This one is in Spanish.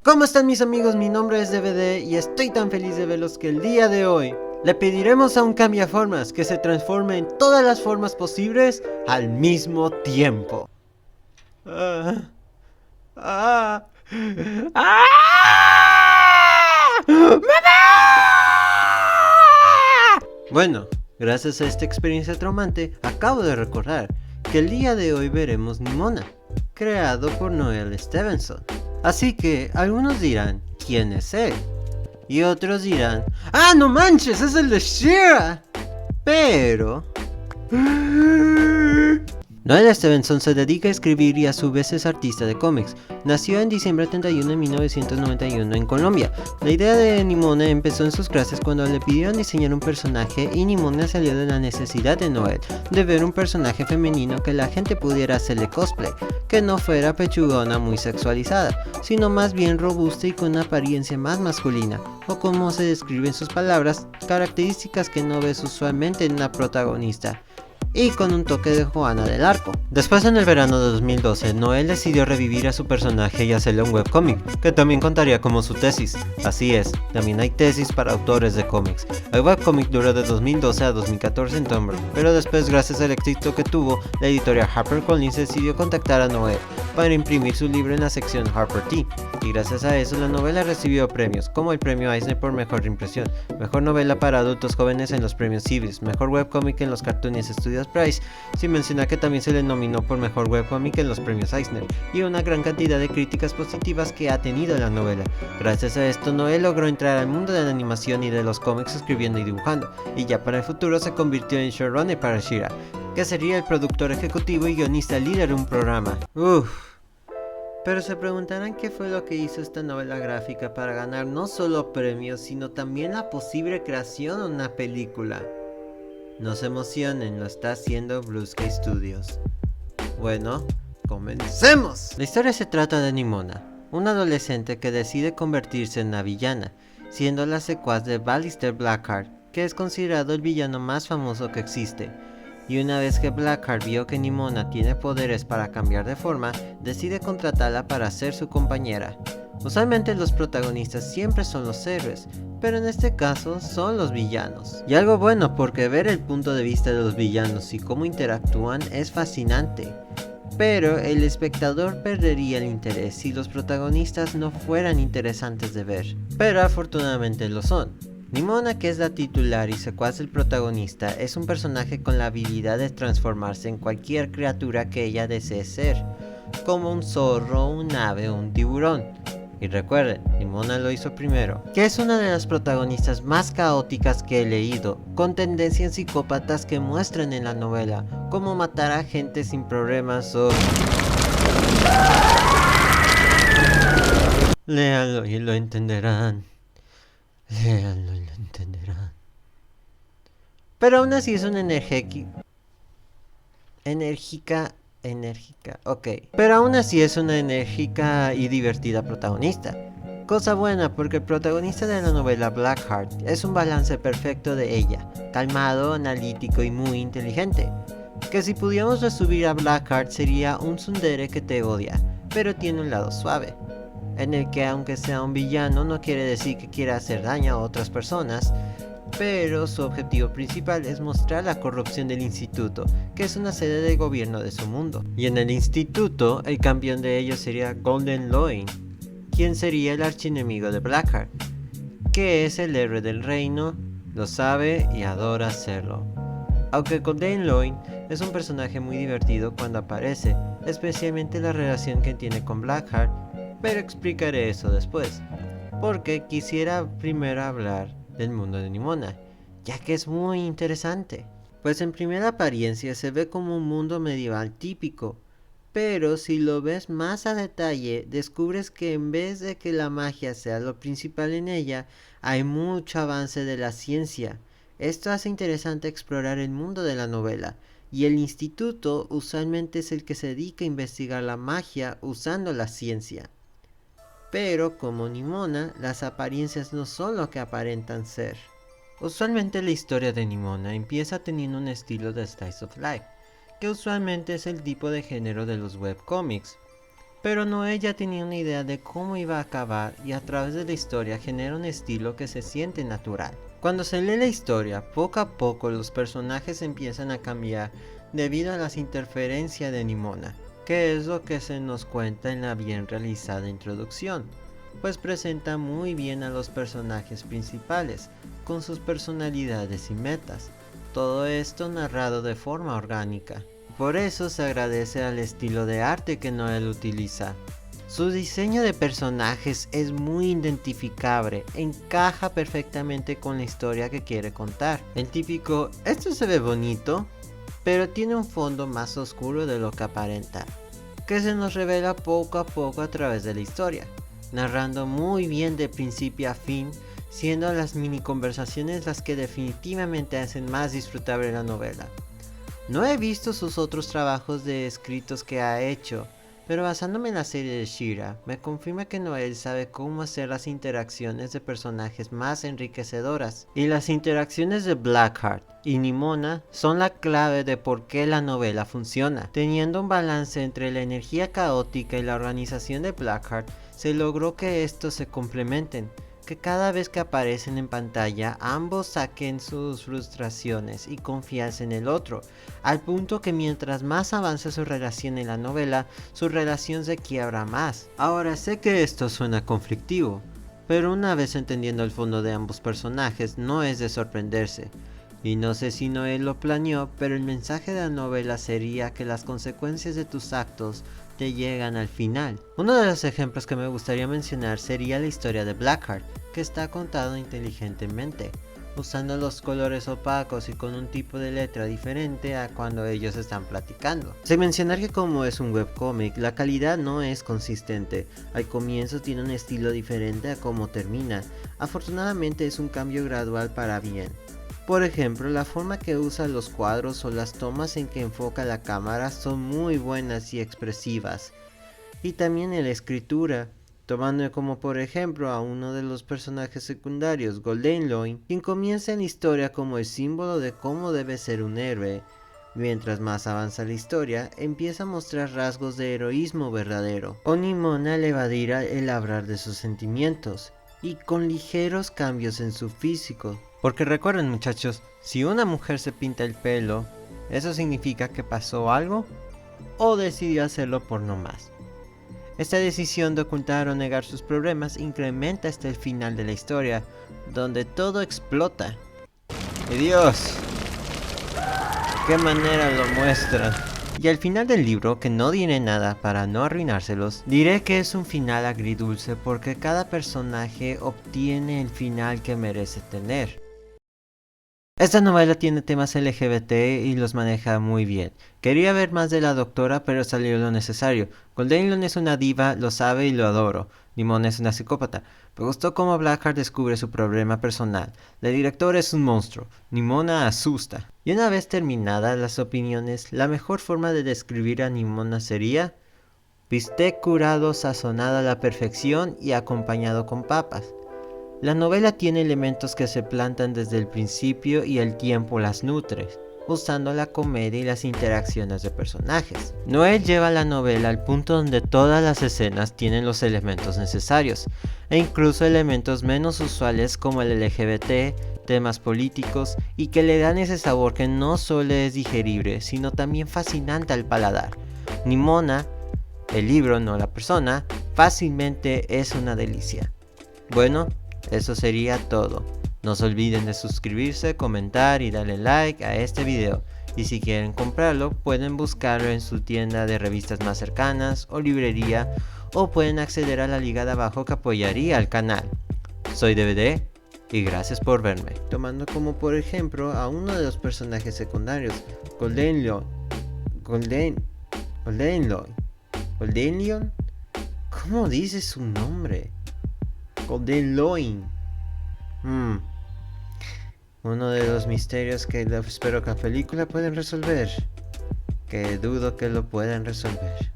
¿Cómo están mis amigos? Mi nombre es DVD y estoy tan feliz de verlos que el día de hoy le pediremos a un cambiaformas que se transforme en todas las formas posibles al mismo tiempo. Ah, ah, ah, Bueno, gracias a esta experiencia traumante, acabo de recordar que el día de hoy veremos Nimona, creado por Noel Stevenson. Así que algunos dirán, ¿quién es él? Y otros dirán, ¡ah, no manches! ¡Es el de She-Ra! Pero... Noel Stevenson se dedica a escribir y a su vez es artista de cómics. Nació en diciembre 31 de 1991 en Colombia. La idea de Nimona empezó en sus clases cuando le pidieron diseñar un personaje y Nimona salió de la necesidad de Noel de ver un personaje femenino que la gente pudiera hacerle cosplay, que no fuera pechugona muy sexualizada, sino más bien robusta y con una apariencia más masculina, o como se describe en sus palabras, características que no ves usualmente en una protagonista, y con un toque de Juana del Arco. Después, en el verano de 2012, Noel decidió revivir a su personaje y hacerle un webcómic, que también contaría como su tesis. Así es, también hay tesis para autores de cómics. El webcómic duró de 2012 a 2014 en Tumblr, pero después, gracias al éxito que tuvo, la editorial HarperCollins decidió contactar a Noel para imprimir su libro en la sección Harper Tea, y gracias a eso la novela recibió premios, como el premio Eisner por mejor impresión, mejor novela para adultos jóvenes en los premios Civis, mejor webcómic en los Cartoonist Studios Prize, sin mencionar que también se le nominó por mejor webcómic en los premios Eisner, y una gran cantidad de críticas positivas que ha tenido la novela. Gracias a esto, Noel logró entrar al mundo de la animación y de los cómics escribiendo y dibujando, y ya para el futuro se convirtió en showrunner para She-Ra, que sería el productor ejecutivo y guionista líder de un programa. Pero se preguntarán qué fue lo que hizo esta novela gráfica para ganar no solo premios, sino también la posible creación de una película. No se emocionen, lo está haciendo Blue Sky Studios. Bueno, comencemos. La historia se trata de Nimona, una adolescente que decide convertirse en una villana, siendo la secuaz de Alistair Blackheart, que es considerado el villano más famoso que existe. Y una vez que Blackheart vio que Nimona tiene poderes para cambiar de forma, decide contratarla para ser su compañera. Usualmente los protagonistas siempre son los héroes, pero en este caso son los villanos. Y algo bueno, porque ver el punto de vista de los villanos y cómo interactúan es fascinante. Pero el espectador perdería el interés si los protagonistas no fueran interesantes de ver. Pero afortunadamente lo son. Nimona, que es la titular y secuaz del protagonista, es un personaje con la habilidad de transformarse en cualquier criatura que ella desee ser, como un zorro, un ave o un tiburón. Y recuerden, Nimona lo hizo primero, que es una de las protagonistas más caóticas que he leído, con tendencias psicópatas que muestran en la novela, como matar a gente sin problemas o... Léanlo y lo entenderán. Léanlo y lo entenderán. Pero aún así es una Pero aún así es una enérgica y divertida protagonista. Cosa buena, porque el protagonista de la novela Blackheart es un balance perfecto de ella, calmado, analítico y muy inteligente. Que si pudiéramos resumir a Blackheart sería un tsundere que te odia, pero tiene un lado suave, en el que aunque sea un villano no quiere decir que quiera hacer daño a otras personas, pero su objetivo principal es mostrar la corrupción del instituto, que es una sede del gobierno de su mundo. Y en el instituto, el campeón de ellos sería Golden Loin, quien sería el archienemigo de Blackheart, que es el héroe del reino, lo sabe y adora hacerlo. Aunque Golden Loin es un personaje muy divertido cuando aparece, especialmente la relación que tiene con Blackheart, pero explicaré eso después, porque quisiera primero hablar del mundo de Nimona, ya que es muy interesante. Pues en primera apariencia se ve como un mundo medieval típico, pero si lo ves más a detalle, descubres que en vez de que la magia sea lo principal en ella, hay mucho avance de la ciencia. Esto hace interesante explorar el mundo de la novela, y el instituto usualmente es el que se dedica a investigar la magia usando la ciencia. Pero como Nimona, las apariencias no son lo que aparentan ser. Usualmente la historia de Nimona empieza teniendo un estilo de Slice of Life, que usualmente es el tipo de género de los webcomics. pero Noé ya tenía una idea de cómo iba a acabar y a través de la historia genera un estilo que se siente natural. Cuando se lee la historia, poco a poco los personajes empiezan a cambiar debido a las interferencias de Nimona, que es lo que se nos cuenta en la bien realizada introducción, pues presenta muy bien a los personajes principales, con sus personalidades y metas, todo esto narrado de forma orgánica. Por eso se agradece al estilo de arte que Noel utiliza. Su diseño de personajes es muy identificable, encaja perfectamente con la historia que quiere contar. El típico, esto se ve bonito, pero tiene un fondo más oscuro de lo que aparenta, que se nos revela poco a poco a través de la historia, narrando muy bien de principio a fin, siendo las mini conversaciones las que definitivamente hacen más disfrutable la novela. No he visto sus otros trabajos de escritos que ha hecho, pero basándome en la serie de She-Ra, me confirma que Noel sabe cómo hacer las interacciones de personajes más enriquecedoras, y las interacciones de Blackheart y Nimona son la clave de por qué la novela funciona. Teniendo un balance entre la energía caótica y la organización de Blackheart, se logró que estos se complementen, que cada vez que aparecen en pantalla ambos saquen sus frustraciones y confianza en el otro, al punto que mientras más avanza su relación en la novela, su relación se quiebra más. Ahora sé que esto suena conflictivo, pero una vez entendiendo el fondo de ambos personajes no es de sorprenderse. Y no sé si Noel lo planeó, pero el mensaje de la novela sería que las consecuencias de tus actos te llegan al final. Uno de los ejemplos que me gustaría mencionar sería la historia de Blackheart, que está contado inteligentemente, usando los colores opacos y con un tipo de letra diferente a cuando ellos están platicando. Sin mencionar que como es un webcómic, la calidad no es consistente. Al comienzo tiene un estilo diferente a como termina. Afortunadamente es un cambio gradual para bien. Por ejemplo, la forma que usa los cuadros o las tomas en que enfoca la cámara son muy buenas y expresivas. Y también en la escritura, tomando como por ejemplo a uno de los personajes secundarios, Golden Loin, quien comienza en la historia como el símbolo de cómo debe ser un héroe. Mientras más avanza la historia, empieza a mostrar rasgos de heroísmo verdadero, o Nimona al evadir el hablar de sus sentimientos, y con ligeros cambios en su físico. Porque recuerden muchachos, si una mujer se pinta el pelo, ¿eso significa que pasó algo? ¿O decidió hacerlo por no más? Esta decisión de ocultar o negar sus problemas incrementa hasta el final de la historia, donde todo explota. ¡Y Dios! ¿De qué manera lo muestran? Y al final del libro, que no diré nada para no arruinárselos, diré que es un final agridulce porque cada personaje obtiene el final que merece tener. Esta novela tiene temas LGBT y los maneja muy bien. Quería ver más de la doctora, pero salió lo necesario. Golden es una diva, lo sabe y lo adoro. Nimona es una psicópata. Me gustó cómo Blackheart descubre su problema personal. La directora es un monstruo. Nimona asusta. Y una vez terminadas las opiniones, la mejor forma de describir a Nimona sería: bistec curado, sazonado a la perfección y acompañado con papas. La novela tiene elementos que se plantan desde el principio y el tiempo las nutre, usando la comedia y las interacciones de personajes. Noel lleva la novela al punto donde todas las escenas tienen los elementos necesarios, e incluso elementos menos usuales como el LGBT, temas políticos, y que le dan ese sabor que no solo es digerible, sino también fascinante al paladar. Nimona, el libro, no la persona, fácilmente es una delicia. Bueno, eso sería todo. No se olviden de suscribirse, comentar y darle like a este video. Y si quieren comprarlo, pueden buscarlo en su tienda de revistas más cercanas o librería, o pueden acceder a la liga de abajo que apoyaría al canal. Soy DVD y gracias por verme. Tomando como por ejemplo a uno de los personajes secundarios, Golden Leon. ¿Cómo dice su nombre? Golden Loin. Uno de los misterios que espero que la película puedan resolver. Que dudo que lo puedan resolver.